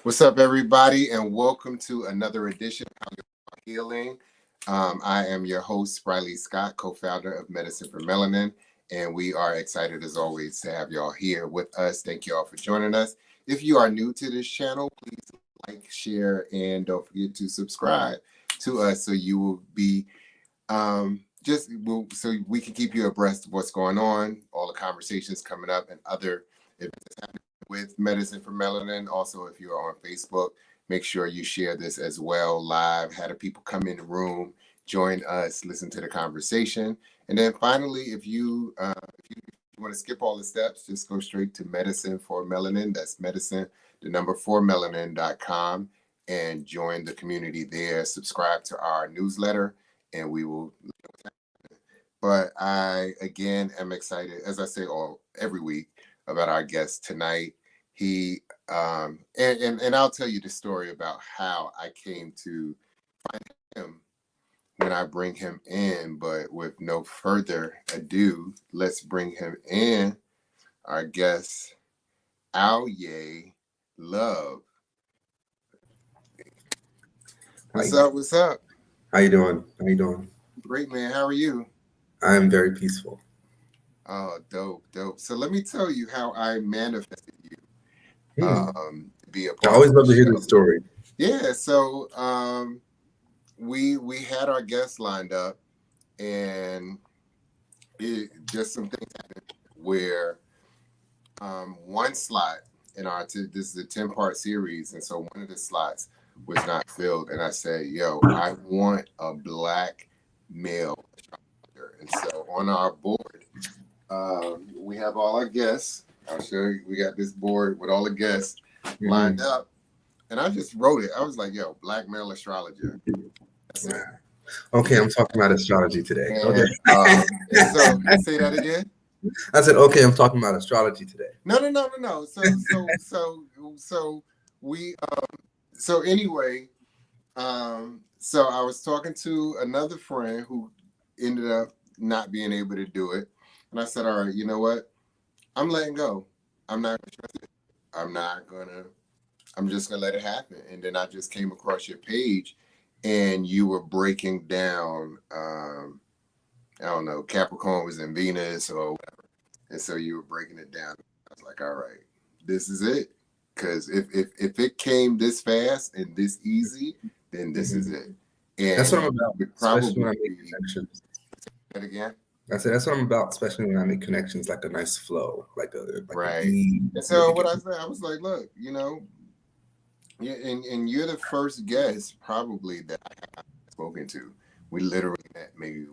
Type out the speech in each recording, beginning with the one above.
What's up, everybody, and welcome to another edition of Healing. I am your host, Spry Lee Scott, co-founder of Medicine4Melanin, and we are excited, as always, to have y'all here with us. Thank you all for joining us. If you are new to this channel, please like, share, and don't forget to subscribe to us so you will be so we can keep you abreast of what's going on, all the conversations coming up, and other events happening with Medicine4Melanin. Also, if you are on Facebook, make sure you share this as well live. Had the people come in the room, join us, listen to the conversation. And then finally, if you want to skip all the steps, just go straight to Medicine4Melanin. That's medicine, the number 4melanin.com, and join the community there. Subscribe to our newsletter, and we will. But I, again, am excited, as I say every week, about our guest tonight. He and I'll tell you the story about how I came to find him when I bring him in. But with no further ado, let's bring him in. Our guest, Houiea LOVE. What's up? What's up? How you doing? Great, man. How are you? I'm very peaceful. Oh, dope. So let me tell you how I manifested you to be a part. I always love to hear the story. Yeah, so we had our guests lined up, and just some things happened where one slot in this is a 10-part series, and so one of the slots was not filled, and I said, yo, I want a black male astrologer. And so on our board, we have all our guests. I'll show you. We got this board with all the guests lined up, and I just wrote it. I was like, yo, black male astrologer. Okay, I'm talking about astrology today. And, okay. So say that again. I said, okay, I'm talking about astrology today. No. So anyway, so I was talking to another friend who ended up not being able to do it. And I said, all right, you know what? I'm letting go. I'm not interested. I'm just gonna let it happen. And then I just came across your page, and you were breaking down, I don't know, Capricorn was in Venus or whatever. And so you were breaking it down. I was like, all right, this is it. Because if it came this fast and this easy, then this is it. And that's what I'm about. Especially when I make connections. That again? I said that's what I'm about, especially when I make connections, like a nice flow, right. And so what I said, I was like, look, you know, yeah, and you're the first guest probably that I have spoken to. We literally met maybe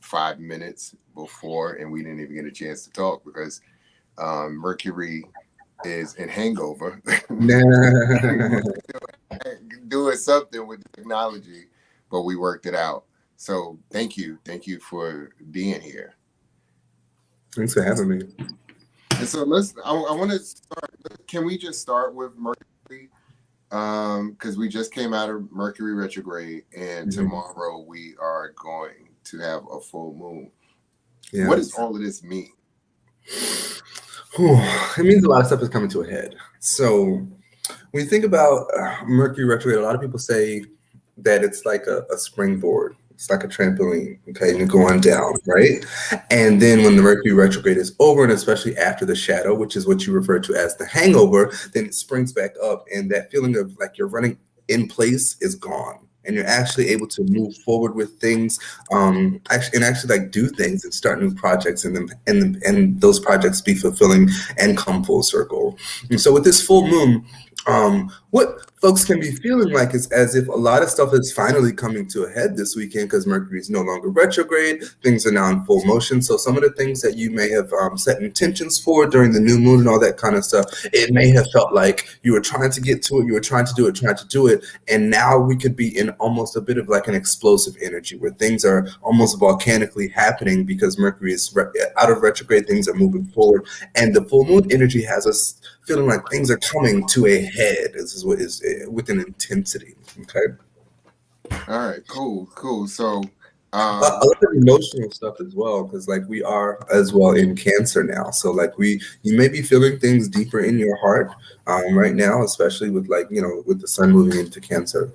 5 minutes before, and we didn't even get a chance to talk because Mercury is in hangover. Doing something with technology, but we worked it out. So thank you for being here. Thanks for having me. And so I want to start. Can we just start with Mercury? Because we just came out of Mercury retrograde, and tomorrow we are going to have a full moon. Yeah. What does all of this mean? It means a lot of stuff is coming to a head. So when you think about Mercury retrograde, a lot of people say that it's like a springboard. It's like a trampoline, okay? And you're going down, right? And then when the Mercury retrograde is over, and especially after the shadow, which is what you refer to as the hangover, then it springs back up, and that feeling of like you're running in place is gone. And you're actually able to move forward with things, actually like do things and start new projects, and those projects be fulfilling and come full circle. And so with this full moon, what folks can be feeling like is as if a lot of stuff is finally coming to a head this weekend because Mercury is no longer retrograde. Things are now in full motion. So some of the things that you may have set intentions for during the new moon and all that kind of stuff, it may have felt like you were trying to get to it, you were trying to do it. And now we could be in almost a bit of like an explosive energy where things are almost volcanically happening because Mercury is out of retrograde, things are moving forward. And the full moon energy has us feeling like things are coming to a head. This is what is with an intensity. Okay. All right. Cool. So A lot of emotional stuff as well, because like we are as well in Cancer now. So like you may be feeling things deeper in your heart right now, especially with like, with the sun moving into Cancer.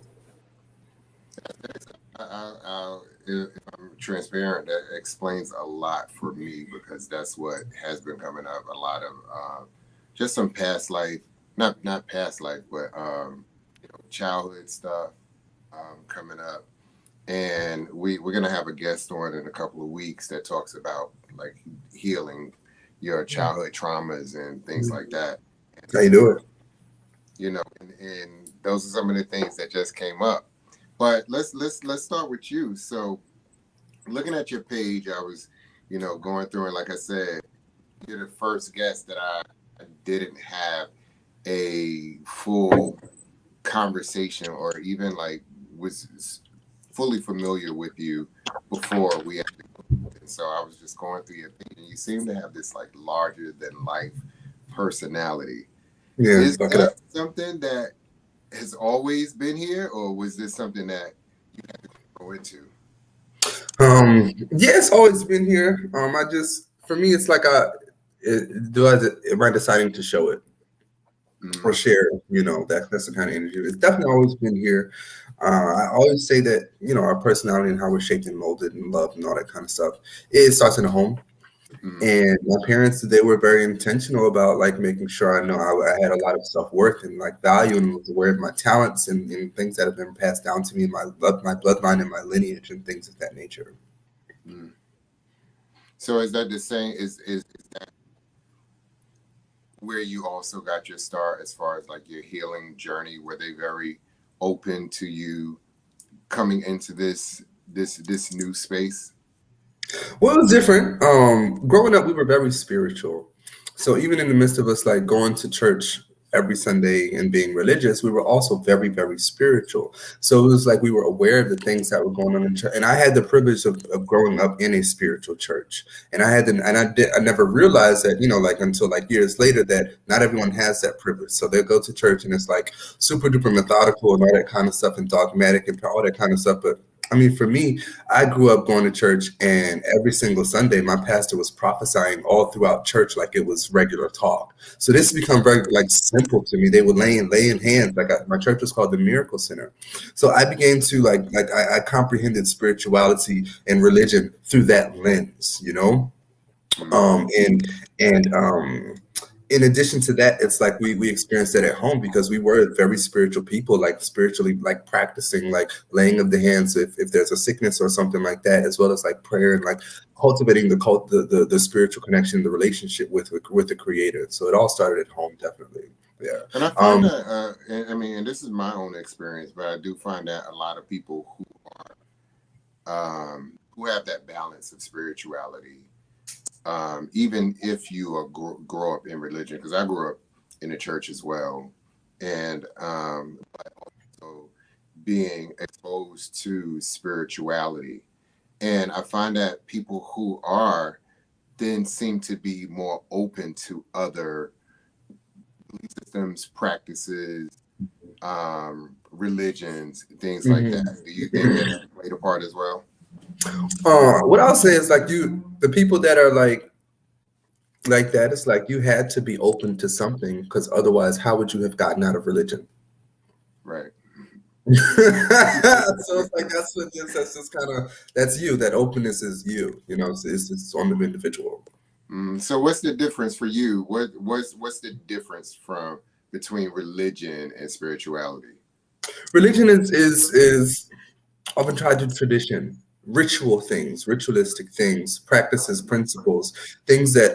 If I'm transparent, that explains a lot for me, because that's what has been coming up. A lot of just some past life, not past life, but childhood stuff coming up. And we're gonna have a guest on in a couple of weeks that talks about like healing your childhood traumas and things like that. How you do it? And those are some of the things that just came up. But let's start with you. So, looking at your page, I was, going through, and like I said, you're the first guest that I didn't have a full conversation, or even like was fully familiar with you before we actually. So I was just going through your page, and you seem to have this like larger than life personality. Yeah, is that something that has always been here, or was this something that you had to go into? Yeah, it's always been here. For me, it's like am I deciding to show it or share? That's the kind of energy. It's definitely always been here. I always say that our personality and how we're shaped and molded and loved and all that kind of stuff, it starts in the home. And my parents, they were very intentional about like making sure I had a lot of self-worth and like value, and was aware of my talents and things that have been passed down to me in my bloodline and my lineage and things of that nature. So is that the same? Is that where you also got your start as far as like your healing journey? Were they very open to you coming into this new space? Well, it was different. Growing up, we were very spiritual. So even in the midst of us like going to church every Sunday and being religious, we were also very, very spiritual. So it was like we were aware of the things that were going on in church. And I had the privilege of growing up in a spiritual church. And I never realized that, like until like years later, that not everyone has that privilege. So they'll go to church and it's like super duper methodical and all that kind of stuff, and dogmatic and all that kind of stuff. But I mean, for me, I grew up going to church, and every single Sunday, my pastor was prophesying all throughout church like it was regular talk. So this has become very like simple to me. They would lay in hands. Like my church was called the Miracle Center. So I began to I comprehended spirituality and religion through that lens, in addition to that, it's like we experienced that at home, because we were very spiritual people, like spiritually, like practicing, like laying of the hands if there's a sickness or something like that, as well as like prayer and like cultivating the spiritual connection, the relationship with the Creator. So it all started at home, definitely. Yeah. And I find that, and this is my own experience, but I do find that a lot of people who have that balance of spirituality, even if you grow up in religion, because I grew up in the church as well, and but also being exposed to spirituality. And I find that people who are then seem to be more open to other belief systems, practices, religions, things like that. Do you think that played a part as well? What I'll say is like the people that are like that, it's like you had to be open to something, because otherwise, how would you have gotten out of religion? Right. So it's like that's just kind of, that's you. That openness is you. It's on the individual. So what's the difference for you? What's the difference between religion and spirituality? Religion is often tied to tradition, ritualistic things, practices, principles, things that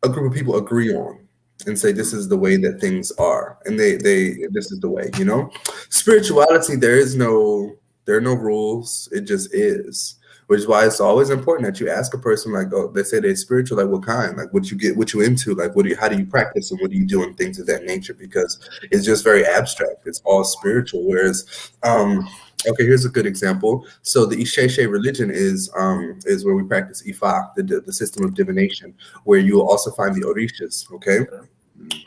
a group of people agree on and say this is the way that things are, and this is the way. Spirituality, there are no rules. It just is. Which is why it's always important that you ask a person, like, oh, they say they're spiritual, like what kind, like what you into, like how do you practice and what do you do and things of that nature, because it's just very abstract. It's all spiritual. Whereas, okay, here's a good example. So the Isheshe religion is where we practice Ifa, the system of divination, where you will also find the Orishas, okay?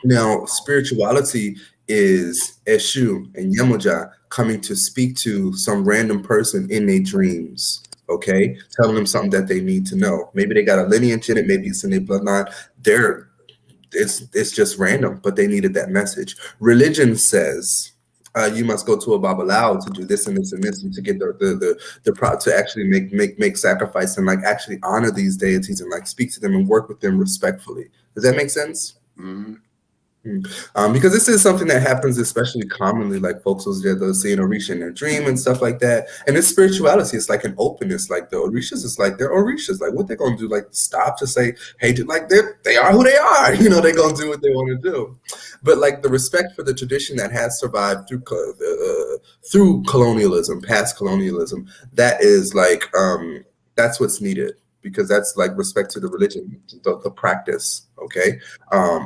Now, spirituality is Eshu and Yemoja coming to speak to some random person in their dreams, okay? Telling them something that they need to know. Maybe they got a lineage in it, maybe it's in their bloodline. They're it's just random, but they needed that message. Religion says you must go to a babalao to do this and this and this, and to get to actually make sacrifice and like actually honor these deities and like speak to them and work with them respectfully. Does that make sense? Mm-hmm. Because this is something that happens especially commonly, like folks will see an Orisha in their dream and stuff like that. And it's spirituality. It's like an openness. Like the Orishas, it's like they're Orishas. Like what they're gonna do? Like stop to say, hey, like they are who they are. You know, they're gonna do what they want to do. But like the respect for the tradition that has survived through colonialism, past colonialism, that is like that's what's needed. Because that's like respect to the religion, the practice, okay?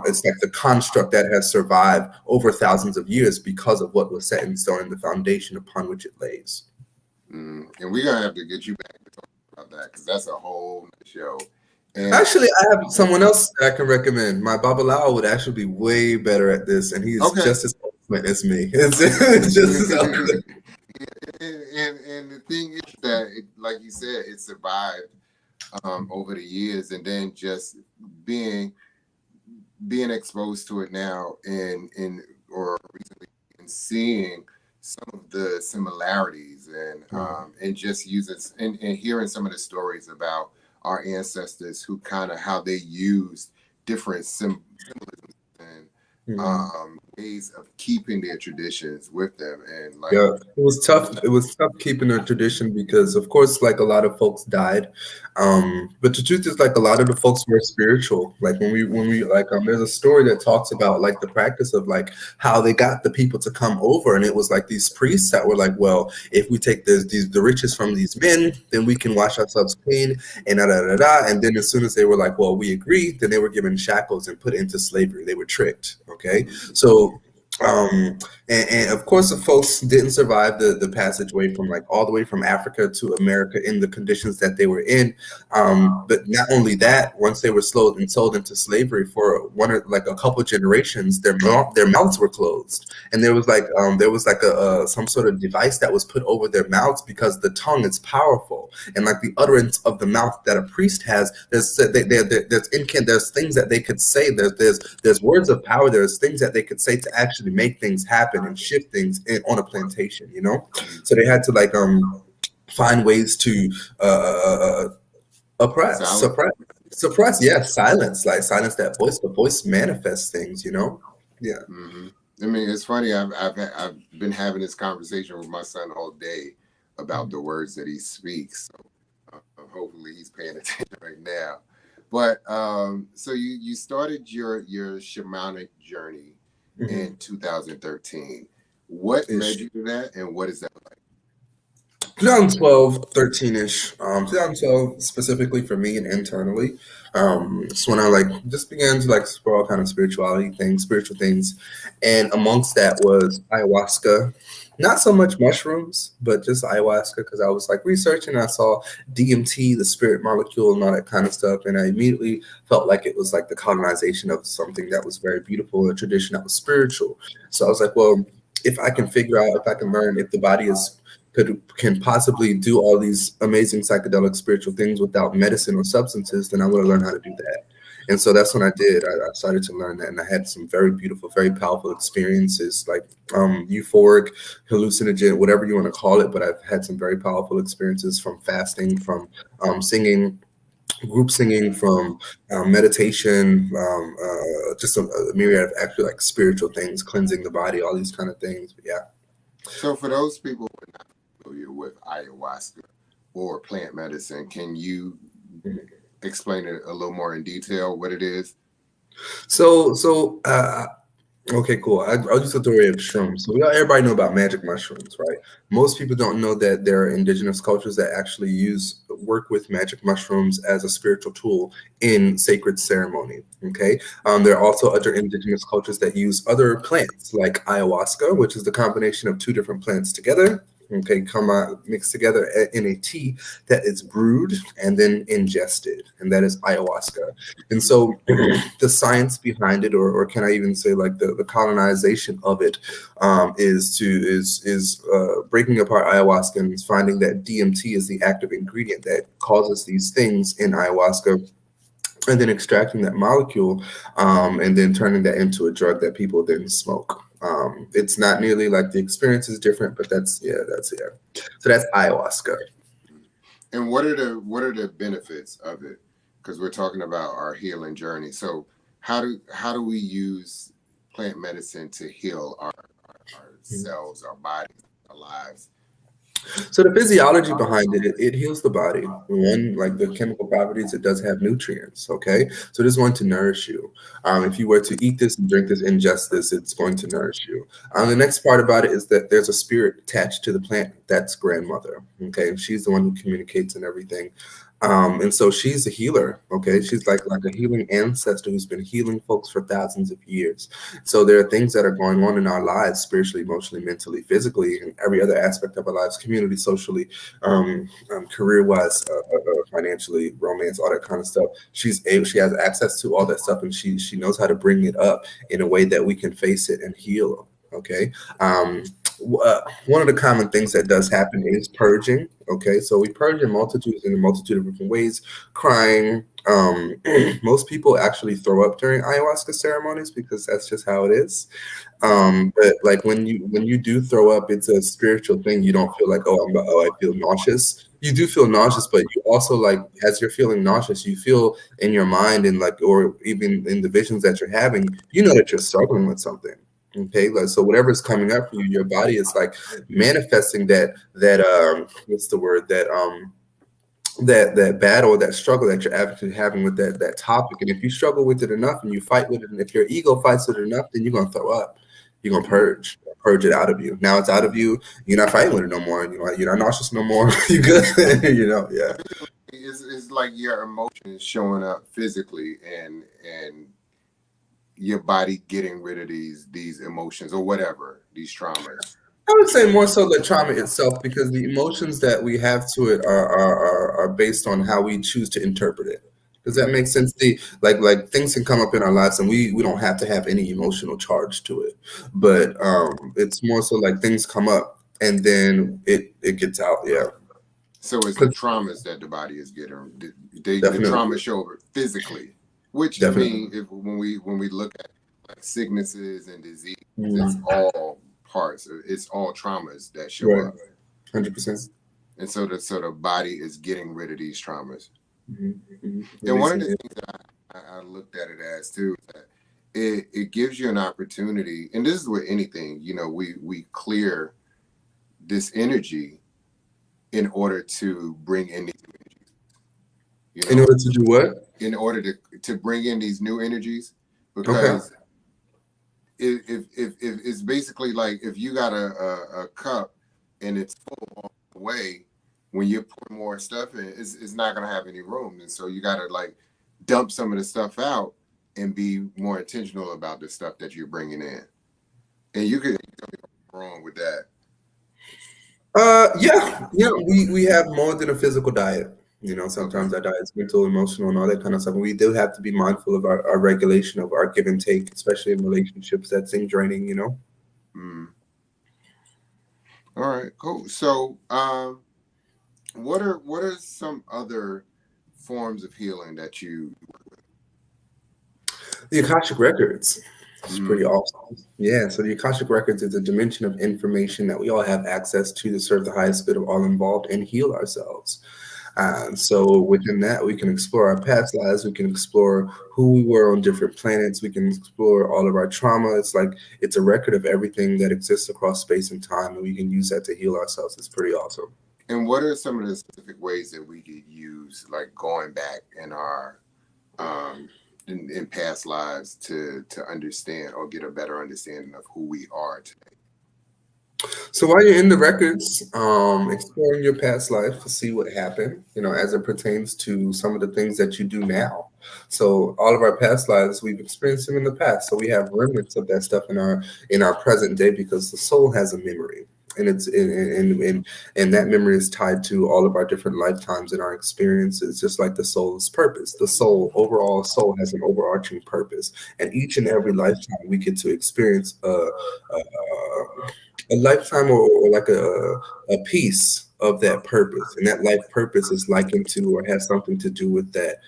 It's like the construct that has survived over thousands of years because of what was set in stone and the foundation upon which it lays. And we're going to have to get you back to talk about that because that's a whole show. And actually, I have someone else that I can recommend. My Babalao would actually be way better at this, and he's just as eloquent as me. It's just as eloquent. And the thing is that, like you said, it survived over the years, and then just being exposed to it now or recently and seeing some of the similarities and just using and hearing some of the stories about our ancestors who kind of how they used different symbolisms and ways of keeping their traditions with them. And like it was tough. It was tough keeping their tradition because of course like a lot of folks died. But the truth is like a lot of the folks were spiritual. Like when we like there's a story that talks about like the practice of like how they got the people to come over, and it was like these priests that were like, well, if we take the riches from these men, then we can wash ourselves clean and and then as soon as they were like, well, we agree, then they were given shackles and put into slavery. They were tricked. Okay, so and of course the folks didn't survive the passageway from like all the way from Africa to America in the conditions that they were in. But not only that, once they were sold into slavery for a couple of generations, their mouths were closed, and there was like a some sort of device that was put over their mouths because the tongue is powerful, and like the utterance of the mouth that a priest has, there's things that they could say, there's words of power, there's things that they could say to actually make things happen and shift things on a plantation, you know. So they had to like find ways to suppress, silence that voice. The voice manifests things, you know. Yeah. I mean, it's funny. I've been having this conversation with my son all day about the words that he speaks. So hopefully he's paying attention right now. But so you started your shamanic journey in 2013. What led you to that, and what is that like? 2012, 13-ish. 2012 specifically for me and internally. It's when I like just began to like explore all kind of spiritual things, and amongst that was ayahuasca. Not so much mushrooms, but just ayahuasca, because I was like researching. I saw DMT, the spirit molecule, and all that kind of stuff, and I immediately felt like it was like the colonization of something that was very beautiful, a tradition that was spiritual. So I was like, well, if I can figure out, if I can learn, if the body can possibly do all these amazing psychedelic spiritual things without medicine or substances, then I want to learn how to do that. And so that's when I did. I started to learn that, and I had some very beautiful, very powerful experiences, like euphoric, hallucinogen, whatever you want to call it. But I've had some very powerful experiences from fasting, from singing, group singing, from meditation, just a myriad of actually like spiritual things, cleansing the body, all these kind of things. But yeah. So for those people who are not familiar with ayahuasca or plant medicine, can you explain it a little more in detail what it is? Okay, cool. I'll use the story of shrooms. So everybody know about magic mushrooms, right? Most people don't know that there are indigenous cultures that actually work with magic mushrooms as a spiritual tool in sacred ceremony. Okay, there are also other indigenous cultures that use other plants like ayahuasca, which is the combination of two different plants together. okay, come out mixed together in a tea that is brewed and then ingested, and that is ayahuasca. And so the science behind it, or can I even say like the colonization of it, is breaking apart ayahuasca and finding that DMT is the active ingredient that causes these things in ayahuasca, and then extracting that molecule, and then turning that into a drug that people then smoke. It's not nearly like the experience is different, but that's. So that's ayahuasca. And what are the benefits of it? Because we're talking about our healing journey. So how do we use plant medicine to heal our cells, our bodies, our lives? So the physiology behind it heals the body. One, like the chemical properties, it does have nutrients, okay? So it is going to nourish you. If you were to eat this and drink this, ingest this, it's going to nourish you. The next part about it is that there's a spirit attached to the plant. That's grandmother, okay? She's the one who communicates and everything. And so she's a healer, okay? She's like a healing ancestor who's been healing folks for thousands of years. So there are things that are going on in our lives, spiritually, emotionally, mentally, physically, and every other aspect of our lives, community, socially, career-wise, financially, romance, all that kind of stuff. She has access to all that stuff, and she knows how to bring it up in a way that we can face it and heal, okay? One of the common things that does happen is purging. Okay, so we purge in a multitude of different ways. Crying. Most people actually throw up during ayahuasca ceremonies because that's just how it is. But like when you do throw up, it's a spiritual thing. You don't feel like, I feel nauseous. You do feel nauseous, but you also, like, as you're feeling nauseous, you feel in your mind and like, or even in the visions that you're having, you know that you're struggling with something. Okay, like, so whatever's coming up for you, your body is like manifesting that what's the word, that battle, that struggle that you're actually having with that topic. And if you struggle with it enough and you fight with it, and if your ego fights with it enough, then you're gonna throw up. You're gonna purge it out of you. Now it's out of you. You're not fighting with it no more. You're not nauseous no more. You good? Yeah. It's like your emotions showing up physically, and your body getting rid of these emotions or whatever, these traumas. I would say more so the trauma itself, because the emotions that we have to it are based on how we choose to interpret it. Does that make sense? Like things can come up in our lives and we don't have to have any emotional charge to it. But it's more so like things come up and then it gets out, yeah. So it's the traumas that the body is getting. The trauma show up physically. Which Definitely. I mean, when we look at like sicknesses and disease, it's all parts. It's all traumas that show up. 100%. And so the body is getting rid of these traumas. Mm-hmm. And one of the things that I looked at it as too, is that it gives you an opportunity, and this is with anything, we clear this energy in order to bring in these energies. In order to do what? In order to bring in these new energies, because if it's basically like if you got a cup and it's full all the way, when you pour more stuff in, it's not going to have any room, and so you got to like dump some of the stuff out and be more intentional about the stuff that you're bringing in. And you could tell me what's wrong with that. We have more than a physical diet. Sometimes our diet's mental, emotional, and all that kind of stuff. And we do have to be mindful of our regulation of our give and take, especially in relationships. That seems draining, Mm. All right, cool. So, what are some other forms of healing that you work with? The Akashic Records. It's pretty awesome. Yeah, so the Akashic Records is a dimension of information that we all have access to serve the highest good of all involved and heal ourselves. So within that, we can explore our past lives. We can explore who we were on different planets. We can explore all of our trauma. It's a record of everything that exists across space and time, and we can use that to heal ourselves. It's pretty awesome. And what are some of the specific ways that we could use, like going back in our in past lives to understand or get a better understanding of who we are today? So while you're in the records, exploring your past life to see what happened, as it pertains to some of the things that you do now. So all of our past lives, we've experienced them in the past. So we have remnants of that stuff in our present day, because the soul has a memory. and and that memory is tied to all of our different lifetimes and our experiences, just like the soul's purpose. The overall soul has an overarching purpose, and each and every lifetime we get to experience a lifetime or like a piece of that purpose, and that life purpose is likened to or has something to do with that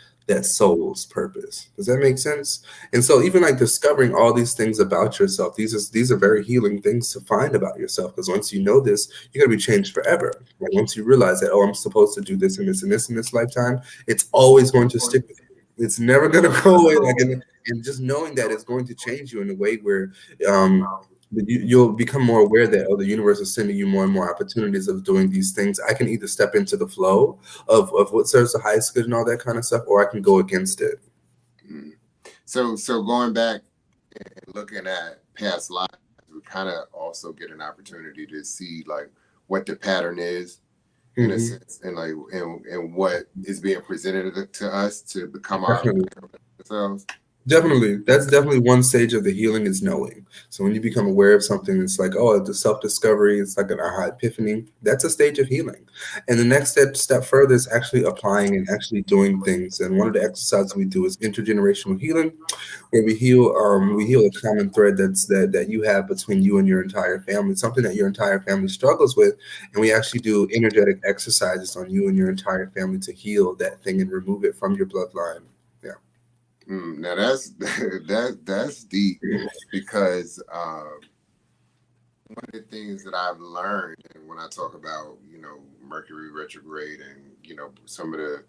soul's purpose. Does that make sense? And so even like discovering all these things about yourself, these are very healing things to find about yourself, because once you know this, you're gonna be changed forever. Like once you realize that, oh, I'm supposed to do this and this and this in this lifetime, it's always going to stick with you. It's never gonna go away. Like and just knowing that it's going to change you in a way where you'll become more aware that, oh, the universe is sending you more and more opportunities of doing these things. I can either step into the flow of what serves the highest good and all that kind of stuff, or I can go against it. So going back and looking at past lives, we kind of also get an opportunity to see like what the pattern is in a sense, and like and what is being presented to us to become ourselves. Definitely. That's definitely one stage of the healing, is knowing. So when you become aware of something, it's like, oh, the self-discovery, it's like an aha epiphany. That's a stage of healing. And the next step further is actually applying and actually doing things. And one of the exercises we do is intergenerational healing, where we heal a common thread that you have between you and your entire family, something that your entire family struggles with. And we actually do energetic exercises on you and your entire family to heal that thing and remove it from your bloodline. Now that's deep, because one of the things that I've learned, and when I talk about Mercury retrograde and some of the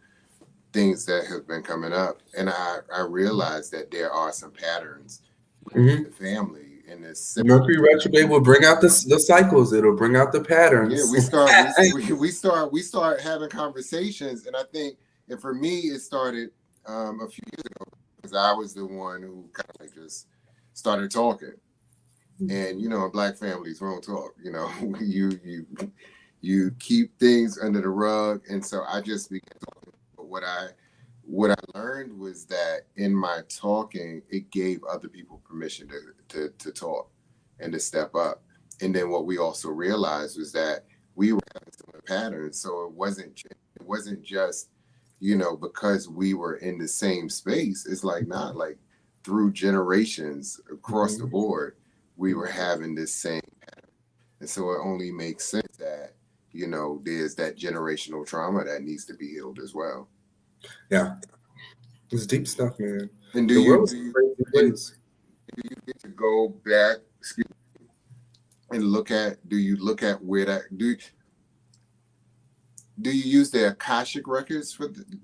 things that have been coming up, and I realized that there are some patterns within the family, and this Mercury retrograde will bring out the cycles. It'll bring out the patterns. Yeah, we start having conversations, and I think, and for me, it started a few years ago. Because I was the one who kind of like just started talking, and in Black families, we don't talk. You keep things under the rug, and so I just began talking. But what I learned was that in my talking, it gave other people permission to talk and to step up. And then what we also realized was that we were having similar patterns, so it wasn't just because we were in the same space. It's like not like through generations across the board, we were having this same pattern. And so it only makes sense that, there's that generational trauma that needs to be healed as well. Yeah. It's deep stuff, man. And do you get to go back and look at where that do you use the Akashic records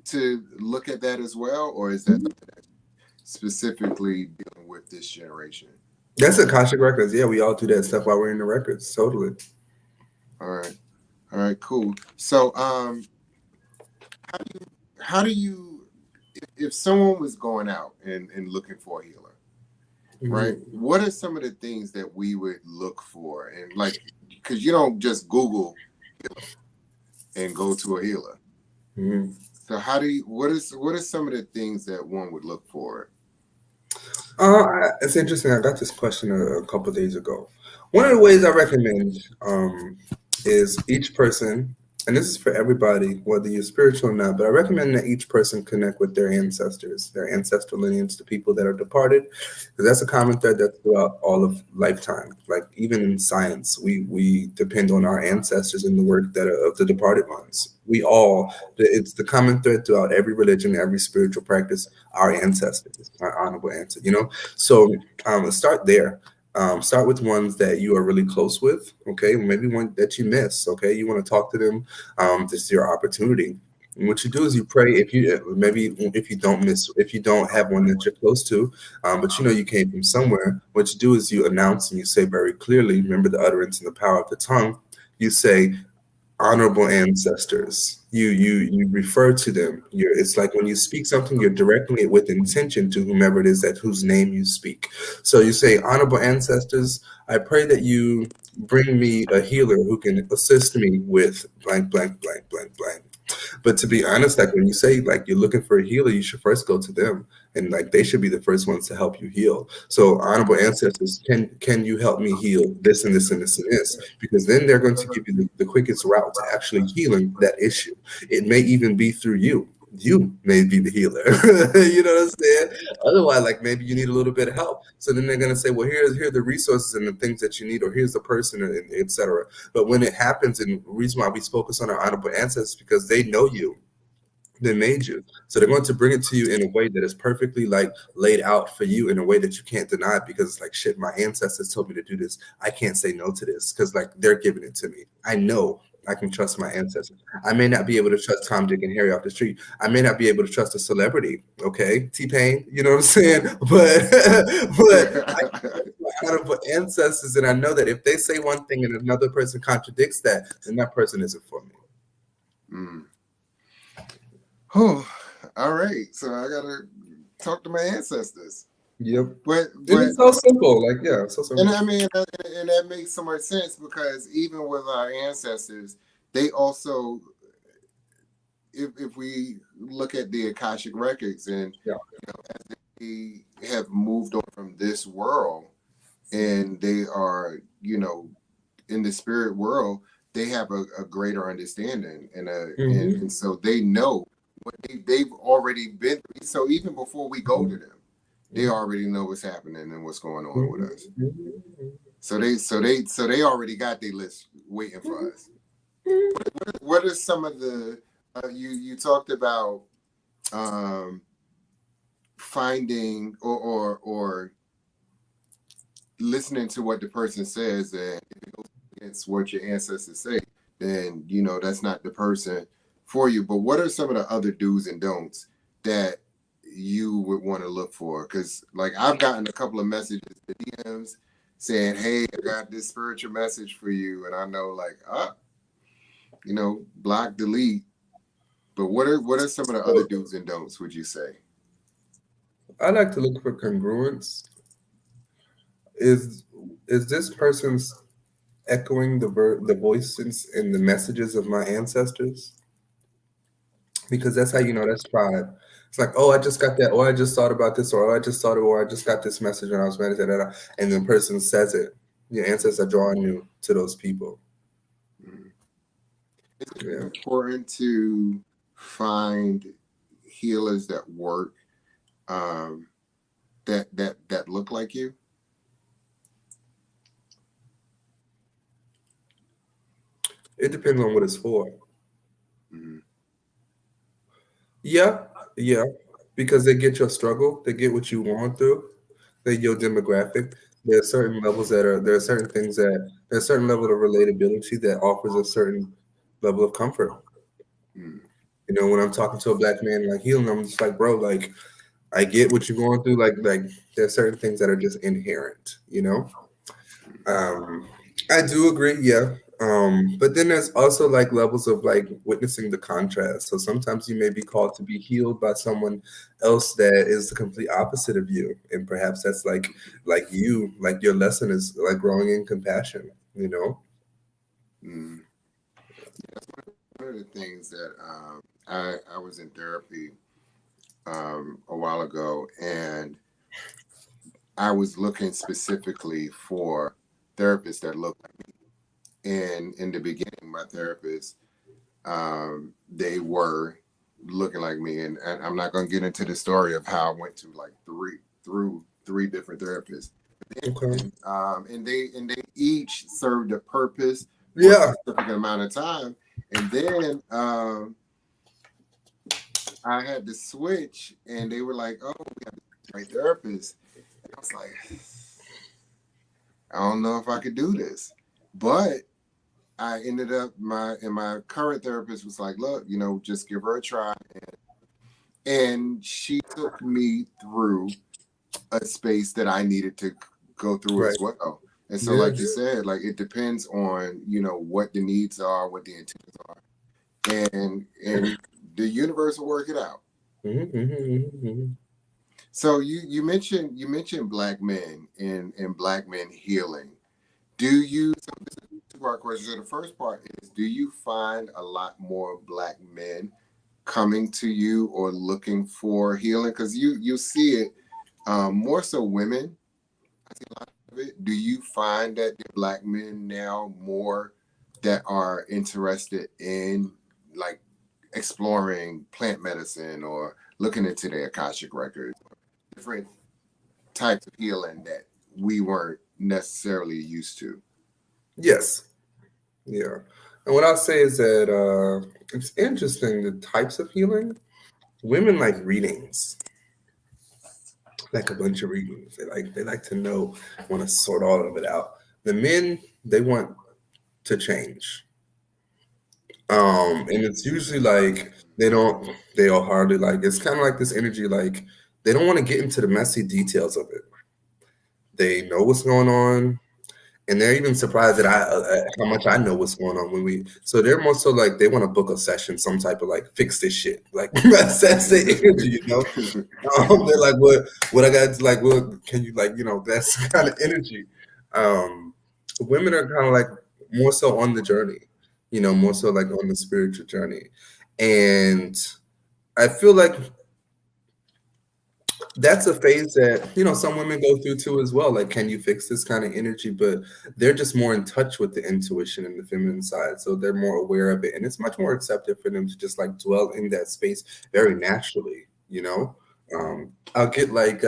to look at that as well, or is that specifically dealing with this generation? That's Akashic records. Yeah, we all do that stuff while we're in the records. Totally. All right, cool. So, how do you, if someone was going out and looking for a healer, right? What are some of the things that we would look for, and like, because you don't just Google healer and go to a healer. So what are some of the things that one would look for? It's interesting. I got this question a couple of days ago. One of the ways I recommend is each person, and this is for everybody, whether you're spiritual or not, but I recommend that each person connect with their ancestors, their ancestral lineage, the people that are departed, because that's a common thread that's throughout all of lifetime. Like even in science, we depend on our ancestors and the work that are of the departed ones. It's the common thread throughout every religion, every spiritual practice, our ancestors, our honorable ancestors, So start there. Start with ones that you are really close with, okay? Maybe one that you miss, okay? You want to talk to them. This is your opportunity. And what you do is you pray. If you don't have one that you're close to, but you came from somewhere, what you do is you announce and you say very clearly, remember the utterance and the power of the tongue. You say, honorable ancestors. You refer to them. It's like when you speak something, you're directing it with intention to whomever it is whose name you speak. So you say, honorable ancestors, I pray that you bring me a healer who can assist me with blank, blank, blank, blank, blank. But to be honest, like when you say like you're looking for a healer, you should first go to them and like they should be the first ones to help you heal. So honorable ancestors, can you help me heal this and this and this and this? Because then they're going to give you the quickest route to actually healing that issue. It may even be through you. You may be the healer. You know what I'm saying? Otherwise, like maybe you need a little bit of help. So then they're gonna say, well, here are the resources and the things that you need, or here's the person, and etc. But when it happens, and the reason why we focus on our honorable ancestors, because they know you, they made you. So they're going to bring it to you in a way that is perfectly like laid out for you in a way that you can't deny, because it's like, shit, my ancestors told me to do this. I can't say no to this because like they're giving it to me. I know I can trust my ancestors. I may not be able to trust Tom, Dick, and Harry off the street. I may not be able to trust a celebrity, okay? T-Pain, you know what I'm saying? But I trust my honorable ancestors, and I know that if they say one thing and another person contradicts that, then that person isn't for me. Oh, all right. So I gotta talk to my ancestors. Yep. But it's so simple. Like, yeah, so simple. And I mean, and that makes so much sense, because even with our ancestors, they also, if we look at the Akashic records, and as they have moved on from this world, and they are, in the spirit world, they have a greater understanding, and so they know what they've already been through. So even before we go to them, they already know what's happening and what's going on with us. So they already got their list waiting for us. What are some of the you talked about finding or listening to what the person says, and if it goes against what your ancestors say, then that's not the person for you. But what are some of the other do's and don'ts that you would want to look for? Because like I've gotten a couple of messages, the DMs, saying, hey, I got this spiritual message for you, and I know like block, delete. But what are some of the other do's and don'ts, would you say? I like to look for congruence. Is this person's echoing the voices and the messages of my ancestors? Because that's how you know that's tribe. It's like, oh, I just got that, or I just thought about this, or I just thought it, or I just got this message and I was meditating, and the person says it. Your ancestors are drawing you to those people. It's important to find healers that work that look like you. It depends on what it's for. Yeah, because they get your struggle, they get what you want through, they your demographic. There are certain levels there are certain things that there's a certain level of relatability that offers a certain level of comfort. When I'm talking to a black man like healing, I'm just like, bro, like I get what you're going through. Like there are certain things that are just inherent, I do agree, yeah. But then there's also like levels of like witnessing the contrast. So sometimes you may be called to be healed by someone else that is the complete opposite of you, and perhaps that's like you, like your lesson is like growing in compassion. That's one of the things that I was in therapy a while ago, and I was looking specifically for therapists that look like me. And in the beginning, my therapists, they were looking like me. And I'm not going to get into the story of how I went to like three different therapists. Okay. And they each served a purpose for Yeah. a specific amount of time. And then I had to switch, and they were like, "Oh, we have the right therapist." And I was like, I don't know if I could do this. But I ended up my current therapist was like, look, just give her a try. And she took me through a space that I needed to go through as well. And so, like you said, like it depends on, what the needs are, what the intentions are. And the universe will work it out. So you mentioned black men and black men healing. Do you, so this is a two-part question. So the first part is, do you find a lot more black men coming to you or looking for healing? Because you see it more so women. I see a lot of it. Do you find that the Black men now more that are interested in like exploring plant medicine or looking into their Akashic records, different types of healing that we weren't necessarily used to? Yes. Yeah. And what I'll say is that it's interesting the types of healing. Women like readings, like a bunch of readings. They like to know, want to sort all of it out. The men, they want to change. And it's usually like they all hardly like, it's kind of like this energy, like they don't want to get into the messy details of it. They know what's going on, and they're even surprised that how much I know what's going on so they're more so like they want to book a session, some type of like fix this shit. Like that's the energy, you know. They're like, what I got to like, what can you like, you know, that's the kind of energy. Women are kind of like more so on the journey, you know, more so like on the spiritual journey. And I feel like that's a phase that, you know, some women go through too as well. Like, can you fix this kind of energy? But they're just more in touch with the intuition and the feminine side. So they're more aware of it. And it's much more accepted for them to just like dwell in that space very naturally, you know? I'll get like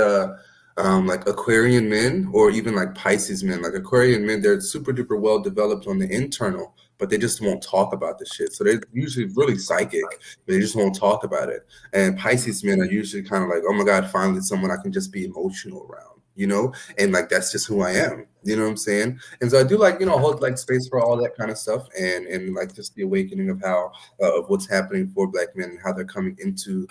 Aquarian men or even like Pisces men. Like Aquarian men, they're super duper well developed on the internal, but they just won't talk about the shit. So they're usually really psychic, but they just won't talk about it. And Pisces men are usually kind of like, oh my God, finally someone I can just be emotional around, you know? And like, that's just who I am. You know what I'm saying? And so I do like, you know, hold like space for all that kind of stuff and like just the awakening of how, of what's happening for Black men and how they're coming into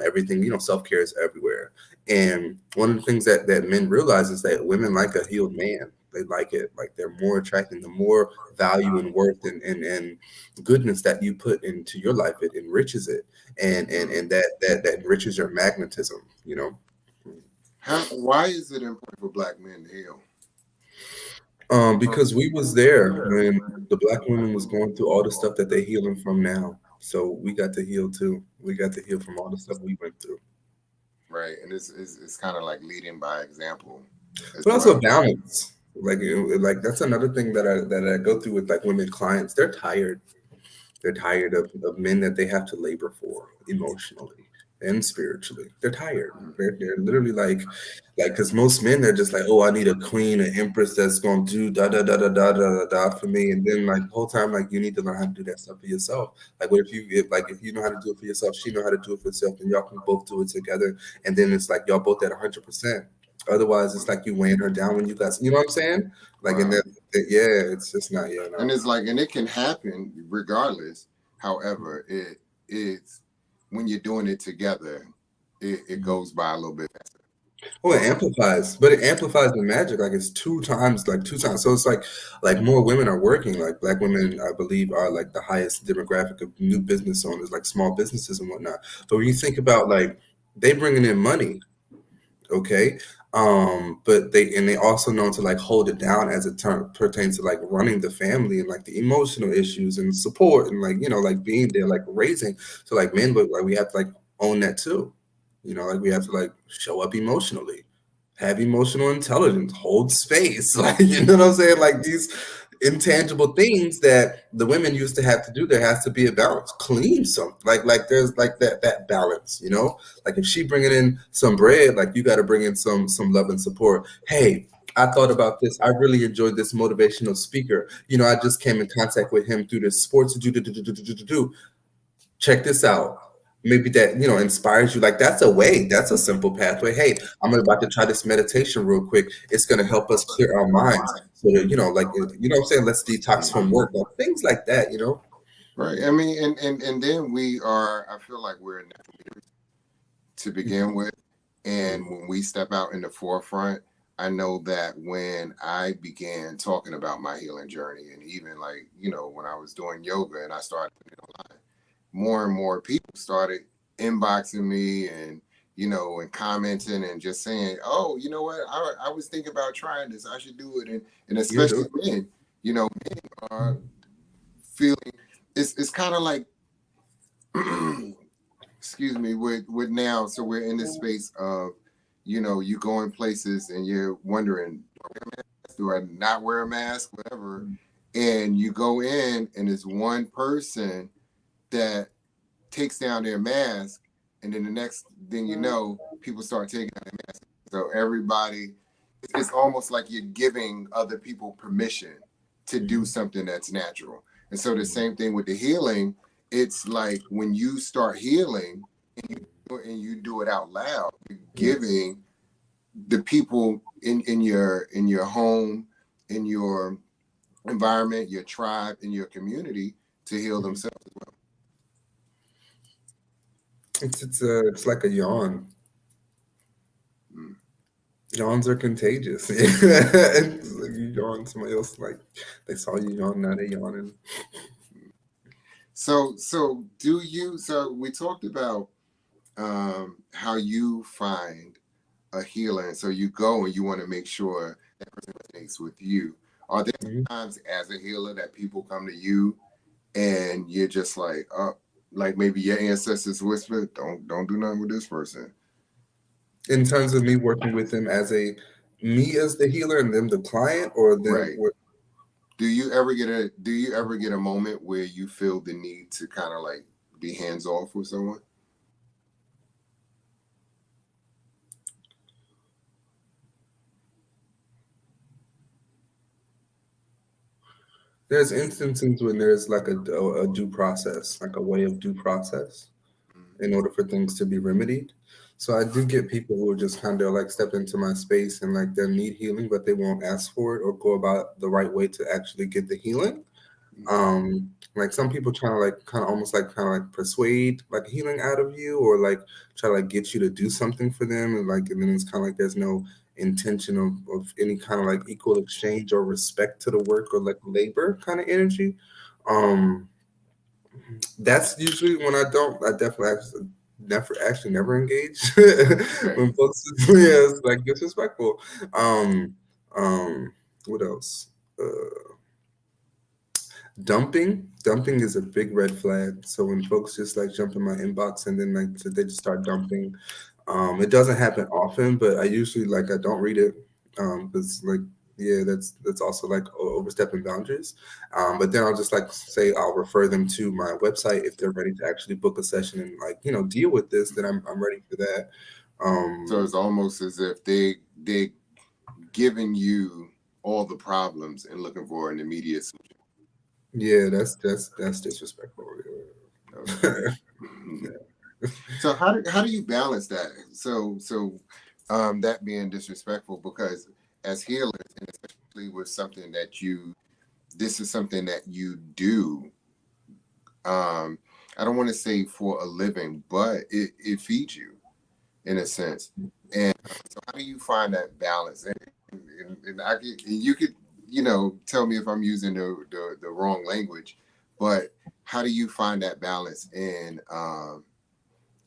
everything. You know, self-care is everywhere. And one of the things that men realize is that women like a healed man. They like it. Like they're more attracting. The more value and worth and goodness that you put into your life, it enriches it, and that enriches your magnetism. You know. Why is it important for Black men to heal? Because we was there when the Black women was going through all the stuff that they're healing from now. So we got to heal too. We got to heal from all the stuff we went through. Right, and it's kind of like leading by example, but also balance. Like that's another thing that I go through with like women clients. They're tired. They're tired of men that they have to labor for emotionally and spiritually. They're tired. They're literally like because most men they're just like, oh, I need a queen, an empress that's gonna do da da da da da da da for me. And then like the whole time, like you need to learn how to do that stuff for yourself. Like what if you know how to do it for yourself, she know how to do it for herself, and y'all can both do it together. And then it's like y'all both at 100%. Otherwise, it's like you weighing her down when you guys, you know what I'm saying? Like, and yeah, it's just not, you know. And it's like, and it can happen regardless. However, it's when you're doing it together, it goes by a little bit faster. Oh, it amplifies, but it amplifies the magic. Like it's two times. So it's like more women are working. Like Black women, I believe, are like the highest demographic of new business owners, like small businesses and whatnot. But when you think about like they bringing in money, okay, but they also know to like hold it down as it pertains to like running the family and like the emotional issues and support and like, you know, like being there, like raising. So like men, but like we have to like own that too. You know, like we have to like show up emotionally, have emotional intelligence, hold space. Like, you know what I'm saying? Like these intangible things that the women used to have to do. There has to be a balance. Clean some, like there's like that balance. You know, like if she bringing in some bread, like you got to bring in some love and support. Hey, I thought about this. I really enjoyed this motivational speaker. You know, I just came in contact with him through this sports. Check this out. Maybe that, you know, inspires you. Like that's a way. That's a simple pathway. Hey, I'm about to try this meditation real quick. It's going to help us clear our minds. So that, you know, like, you know what I'm saying? Let's detox from work. Like, things like that, you know? Right. I mean, and then I feel like we're natural leaders to begin with. And when we step out in the forefront, I know that when I began talking about my healing journey and even like, you know, when I was doing yoga and I started putting it online, more and more people started inboxing me and, you know, and commenting and just saying, oh, you know what, I was thinking about trying this. I should do it. And especially men, you know, men are feeling, it's kind of like excuse me, with now, so we're in this space of, you go in places and you're wondering, do I not wear a mask, whatever, and you go in and it's one person that takes down their mask, and then the next thing you know, people start taking down their mask. So everybody, it's almost like you're giving other people permission to do something that's natural. And so the same thing with the healing, it's like when you start healing and you do it out loud, you're giving the people in your home, in your environment, your tribe, in your community to heal themselves as well. It's like a yawn. Yawns are contagious. It's like you yawn, somebody else like they saw you yawn, now they yawning. So we talked about how you find a healer, and so you go and you want to make sure that person resonates with you. Are there times as a healer that people come to you and you're just like, like maybe your ancestors whispered, don't do nothing with this person? In terms of me working with them as the healer and them the client, or them right. Do you ever get a moment where you feel the need to kind of like be hands off with someone? There's instances when there's like a due process, like a way of due process in order for things to be remedied. So I do get people who are just kind of like step into my space and like they need healing, but they won't ask for it or go about the right way to actually get the healing. Like some people try to like kind of persuade like healing out of you, or like try to like get you to do something for them, and then it's kind of like there's no intention of any kind of like equal exchange or respect to the work or like labor kind of energy. That's usually when I definitely never engage when folks it's like disrespectful. What else? Dumping is a big red flag. So when folks just like jump in my inbox and then like they just start dumping, it doesn't happen often, but I usually I don't read it because that's also like overstepping boundaries. But then I'll just like say I'll refer them to my website if they're ready to actually book a session and deal with this. Then I'm ready for that. So it's almost as if they giving you all the problems and looking for an immediate solution. Yeah, that's disrespectful. Okay. So how do you balance that? So that being disrespectful, because as healers, and especially with something this is something that you do. I don't want to say for a living, but it feeds you in a sense. And so how do you find that balance? And you could tell me if I'm using the wrong language, but how do you find that balance in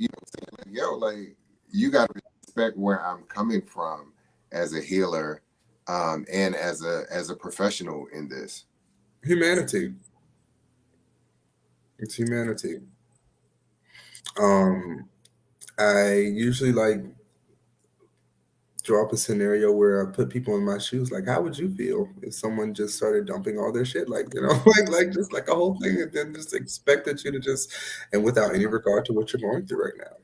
saying like, like you got to respect where I'm coming from as a healer and as a professional in this? Humanity. It's humanity. I usually draw up a scenario where I put people in my shoes. Like, how would you feel if someone just started dumping all their shit? Like, just like a whole thing, and then just expected you to just, and without any regard to what you're going through right now.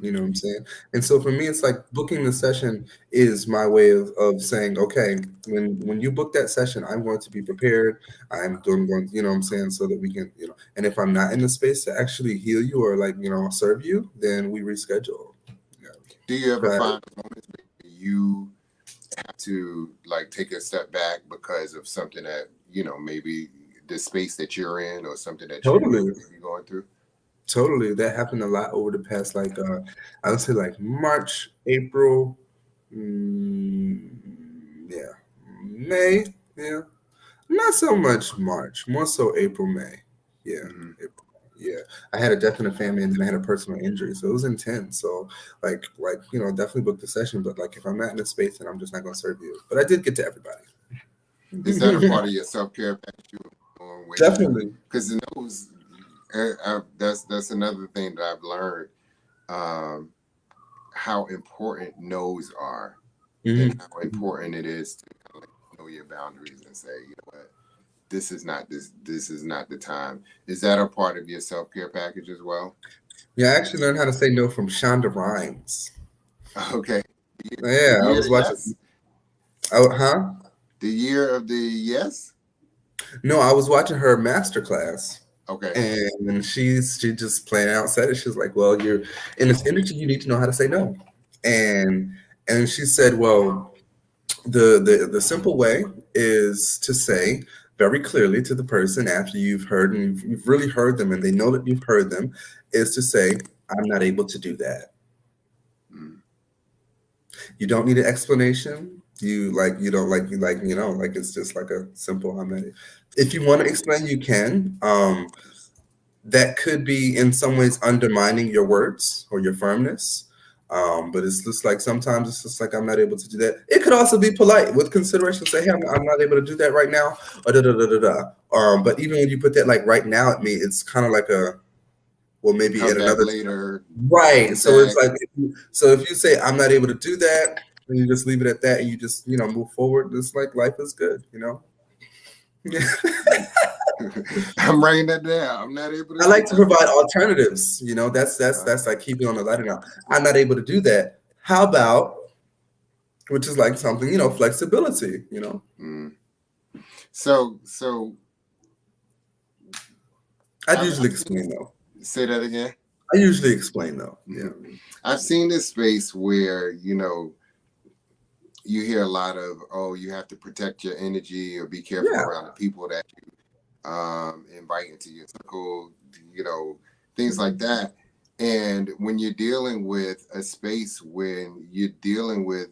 You know what I'm saying? And so for me, it's like booking the session is my way of saying, okay, when you book that session, I'm going to be prepared. I'm going, you know what I'm saying, so that we can, and if I'm not in the space to actually heal you or serve you, then we reschedule. Do you ever find moments where you have to take a step back because of something that, maybe the space that you're in or something that you're going through? Totally. That happened a lot over the past, I would say March, April, May. Yeah. Not so much March, more so April, May. Yeah. April, yeah. I had a death in the family and then I had a personal injury. So it was intense. So definitely booked the session. But if I'm not in the space, then I'm just not going to serve you. But I did get to everybody. Is that a part of your self-care package? Definitely. Because in those, That's another thing that I've learned, how important no's are, and how important it is to kind of like know your boundaries and say, you know what, this is not the time. Is that a part of your self-care package as well? Yeah, I actually learned how to say no from Shonda Rhimes. Okay. Yeah, I was watching. Yes. Oh, huh? The year of the yes. No, I was watching her masterclass. Okay. And she just plain out said it. She was like, "Well, you're in this industry. You need to know how to say no." And she said, "Well, the simple way is to say very clearly to the person after you've heard and you've really heard them, and they know that you've heard them, is to say, I'm not able to do that. Mm. You don't need an explanation. You don't like it's just like a simple I'm not. If you want to explain, you can. That could be in some ways undermining your words or your firmness. But it's just like sometimes it's just like I'm not able to do that. It could also be polite with consideration. Say, hey, I'm not able to do that right now. Or da da da da da. But even when you put that like right now at me, it's kind of like a well maybe Come at back another later. right. So it's Back. like if you say I'm not able to do that, and you just leave it at that, and you just move forward. It's like life is good. Yeah. I'm writing that down. I'm not able to. I like to provide alternatives. That's like keeping on the lighter now. I'm not able to do that. How about, which is like something, flexibility, Mm. So I'd usually explain though. Say that again. I usually explain though. Yeah. I've seen this space where, you hear a lot of, oh, you have to protect your energy or be careful around the people that you invite into your circle, things like that. And when you're dealing with a space when you're dealing with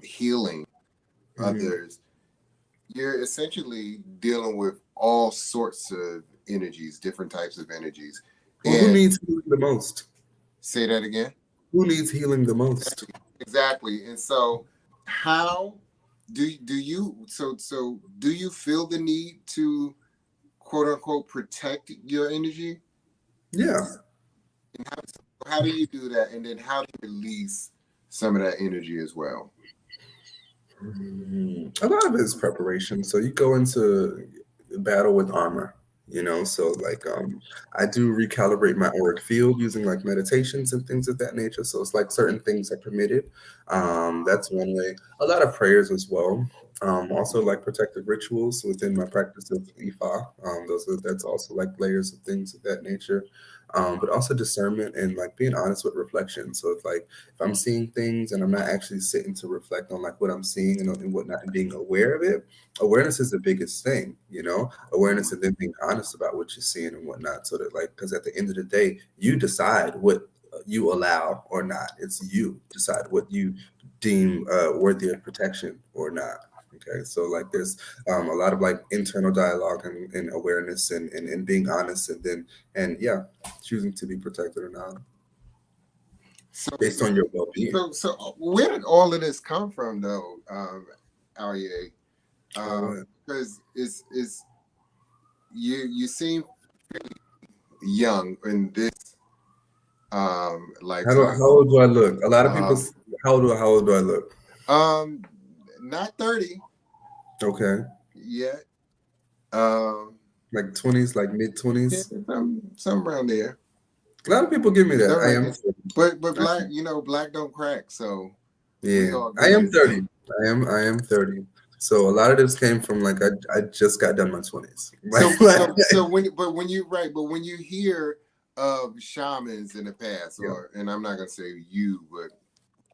healing others, you're essentially dealing with all sorts of energies, different types of energies. Well, who needs healing the most? Say that again. Who needs healing the most? Exactly. And so how do you do you feel the need to quote unquote protect your energy? Yeah. And how do you do that? And then how do you release some of that energy as well? A lot of it is preparation. So you go into battle with armor, so like I do recalibrate my auric field using like meditations and things of that nature. So it's like certain things are permitted. That's one way. A lot of prayers as well. Also like protective rituals within my practice of Ifa. That's also like layers of things of that nature. But also discernment and like being honest with reflection. So if I'm seeing things and I'm not actually sitting to reflect on like what I'm seeing and whatnot and being aware of it, awareness is the biggest thing, awareness and then being honest about what you're seeing and whatnot. So that because at the end of the day, you decide what you allow or not. It's you decide what you deem worthy of protection or not. Okay, so like there's a lot of like internal dialogue and awareness and being honest and choosing to be protected or not based on your well-being. So where did all of this come from though, Houiea? Because it's you seem fairly young in this lifetime. How old do I look? A lot of people. How old do I look? Not 30. Okay. Yet. Like 20s, like mid 20s. Yeah, some around there. A lot of people give me that. I am. But black, black don't crack. So yeah, I am 30. I am 30. So a lot of this came from like I just got done my 20s. So when you hear of shamans in the past, and I'm not gonna say you, but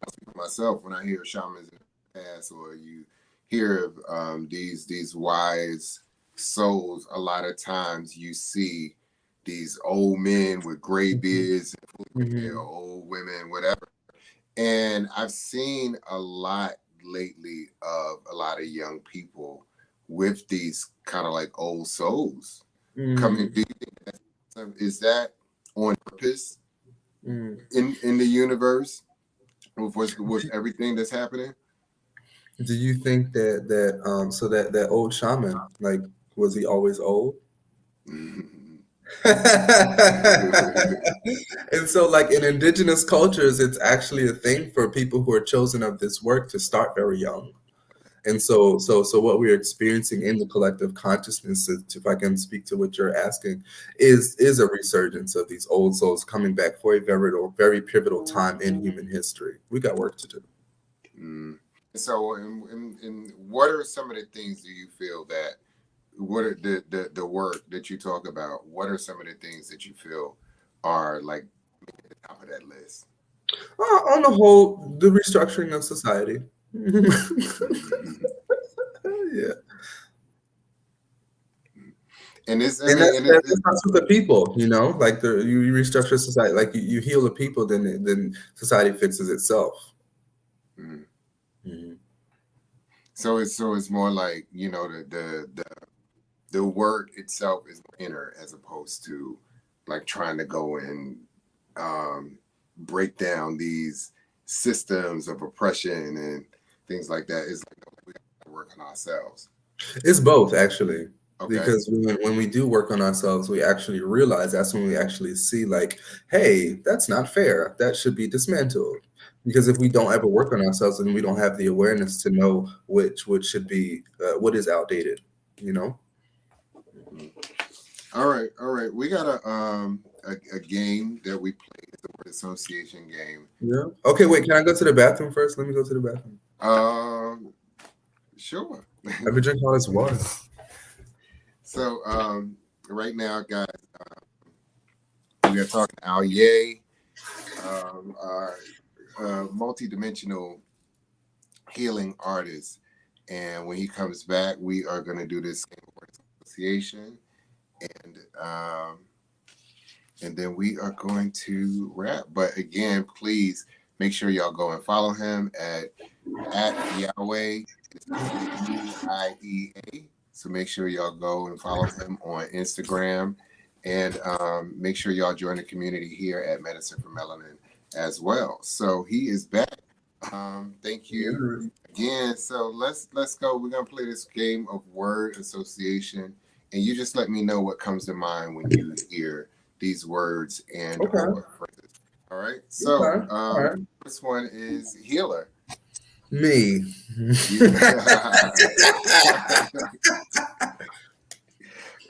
I speak for myself, when I hear shamans in the past, or you hear of these wise souls, a lot of times you see these old men with gray beards, old women, whatever. And I've seen a lot lately of a lot of young people with these kind of like old souls coming. Do you think is that on purpose in the universe with everything that's happening? Do you think that old shaman, like, was he always old? And so, like in indigenous cultures, it's actually a thing for people who are chosen of this work to start very young. And so what we're experiencing in the collective consciousness, if I can speak to what you're asking, is a resurgence of these old souls coming back for a very pivotal time in human history. We got work to do. So, and what are some of the things do you feel that, what are the work that you talk about? What are some of the things that you feel are like at the top of that list? On the whole, the restructuring of society. Yeah. And this, that starts with the people, you know, like you restructure society, like you heal the people, then society fixes itself. So it's more like, you know, the work itself is inner as opposed to like trying to go and break down these systems of oppression and things like that. It's like we got to work on ourselves. It's both, actually. Okay. Because when we do work on ourselves, we actually realize, that's when we actually see like, hey, that's not fair. That should be dismantled. Because if we don't ever work on ourselves, then we don't have the awareness to know which should be, what is outdated, you know? All right. We got a game that we play, the word association game. Yeah. Okay, wait, can I go to the bathroom first? Let me go to the bathroom. Sure. I've been drinking all this water. So right now, guys, we are talking to Houiea, multidimensional healing artist. And when he comes back, we are going to do this word association. And then we are going to wrap. But again, please make sure y'all go and follow him at Houiea, Houiea. So make sure y'all go and follow him on Instagram, and make sure y'all join the community here at Medicine4Melanin as well. So he is back. Thank you again. So let's go. We're gonna play this game of word association, and you just let me know what comes to mind when you hear these words and phrases. All right. So this one is healer. Me.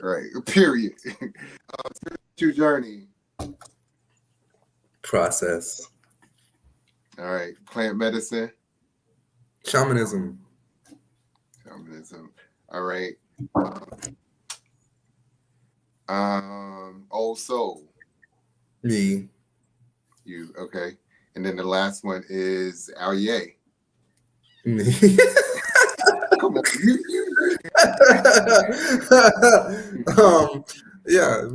Right. Period. Your journey. Process. All right. Plant medicine. Shamanism. All right. Old soul. Me. You. Okay. And then the last one is Houiea. Me. Come on. Yeah.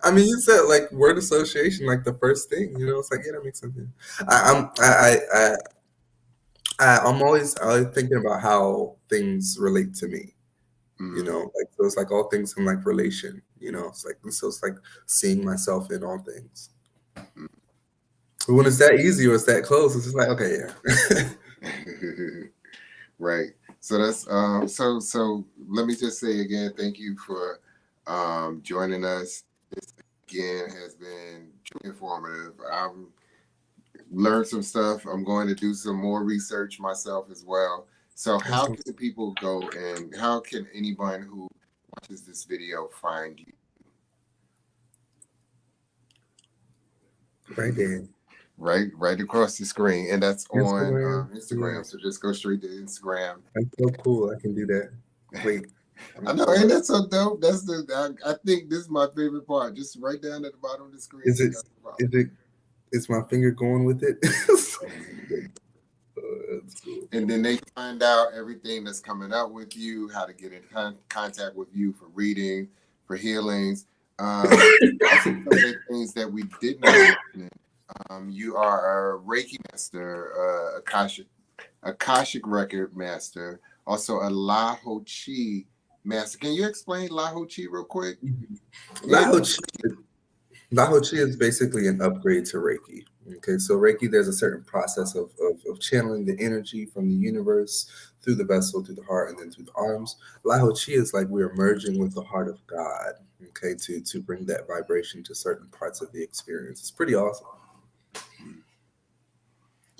I mean, you said like word association, like the first thing, you know. It's like, yeah, that makes sense. I'm always thinking about how things relate to me, you know. Like, so it's like all things in like relation, you know. It's like seeing myself in all things. But when it's that easy or it's that close, it's just like, okay, yeah. Right. So that's so let me just say again, thank you for joining us. This again has been truly informative. I've learned some stuff. I'm going to do some more research myself as well. So how can people go, and how can anyone who watches this video find you? Right there. Right across the screen, and that's on Instagram. Yeah. So just go straight to Instagram. That's so cool. I can do that. Wait. I know, and that's so dope. That's I think this is my favorite part. Just right down at the bottom of the screen. Is my finger going with it? That's cool. And then they find out everything that's coming up with you, how to get in contact with you for reading, for healings. Also, some of the things that we did not mention. You are a Reiki master, Akashic record master, also a Houiea master. Can you explain Houiea real quick? Houiea is basically an upgrade to Reiki. Okay, so Reiki, there's a certain process of channeling the energy from the universe through the vessel, through the heart, and then through the arms. Houiea is like we're merging with the heart of God, okay, to bring that vibration to certain parts of the experience. It's pretty awesome.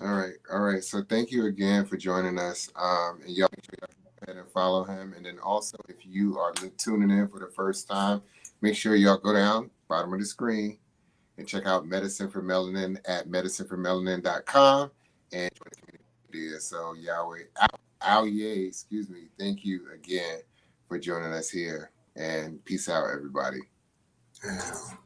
All right. So thank you again for joining us. And y'all make sure y'all go ahead and follow him. And then also, if you are tuning in for the first time, make sure y'all go down bottom of the screen and check out Medicine for Melanin at medicine4melanin.com and join the community. So Houiea, excuse me. Thank you again for joining us here, and peace out, everybody. Wow.